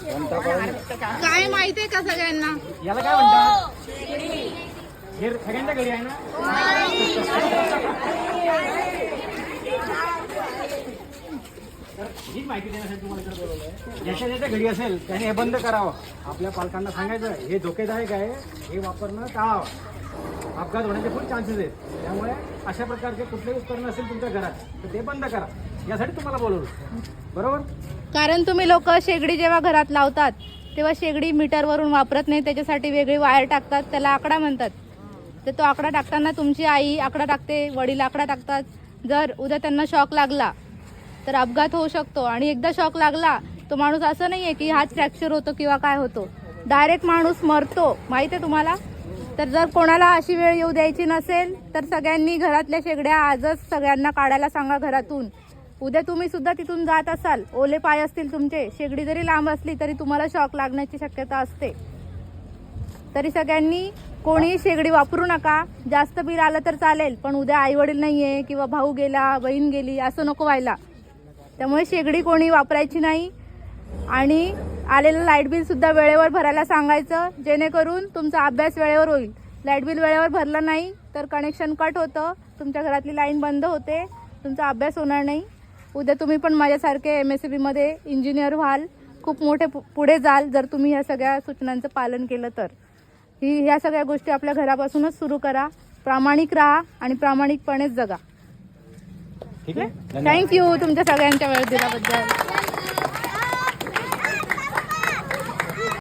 काय माहितीये का सगळ्यांना? याला काय म्हणतात? हे सगळ्यांच्या घरी आहे ना? ही माहिती देण्यासाठी तुम्हाला इकडे बोलवलंय. ज्याच्या ज्याच्या घरी असेल त्याने हे बंद करावं. आपल्या पालकांना सांगायचं हे धोकेदायक आहे, हे वापरणं टाळावं. अपघात होण्याचे फुल चान्सेस आहेत. त्यामुळे अशा प्रकारचे कुठलेही उपकरण असेल तुमच्या घरात तर ते बंद करा. यासाठी तुम्हाला बोलवलं, बरोबर? कारण तुम्ही लोक शेगडी जेव्हा घरात लावतात तेव्हा शेगडी मीटरवरून वापरत नाही, त्याच्यासाठी वेगळी वायर टाकतात, त्याला आकडा म्हणतात. तर तो आकडा टाकताना तुमची आई आकडा टाकते, वडील आकडा टाकतात. जर उद्या त्यांना शॉक लागला तर अपघात होऊ शकतो. आणि एकदा शॉक लागला तो माणूस असं नाही आहे की हात फ्रॅक्चर होतो किंवा काय होतो, डायरेक्ट माणूस मरतो. माहिती आहे तुम्हाला? तर जर कोणाला अशी वेळ येऊ द्यायची नसेल तर सगळ्यांनी घरातल्या शेगड्या आजच सगळ्यांना काढायला सांगा घरातून. उद्या तुम्ही सुद्धा तिथून जात असाल, ओले पाय असतील तुमचे, शेगडी जरी लांब असली तरी तुम्हाला शॉक लागण्याची शक्यता असते. तरी सगळ्यांनी कोणी शेगडी वापरू नका. जास्त बिल आलं तर चालेल, पण उद्या आई वडील नाहीये किंवा भाऊ गेला, बहीण गेली, असं नको व्हायला. त्यामुळे शेगडी कोणी वापरायची नाही. आणि आलेलं लाईट बिल सुद्धा वेळेवर भरायला सांगायचं, जेणेकरून तुमचा अभ्यास वेळेवर होईल. लाईट बिल वेळेवर भरलं नाही तर कनेक्शन कट होतं, तुमच्या घरातली लाईन बंद होते, तुमचा अभ्यास होणार नाही. उद्या तुम्ही पण माझ्यासारखे MSCB मध्ये इंजिनियर व्हाल, खूप मोठे पुढे जाल जर तुम्ही ह्या सगळ्या सूचनांचं पालन केलं तर. ह्या सगळ्या गोष्टी आपल्या घरापासूनच सुरू करा. प्रामाणिक राहा आणि प्रामाणिकपणेच जगा. ठीक आहे. थँक्यू तुमच्या सगळ्यांच्या वेळ दिल्याबद्दल.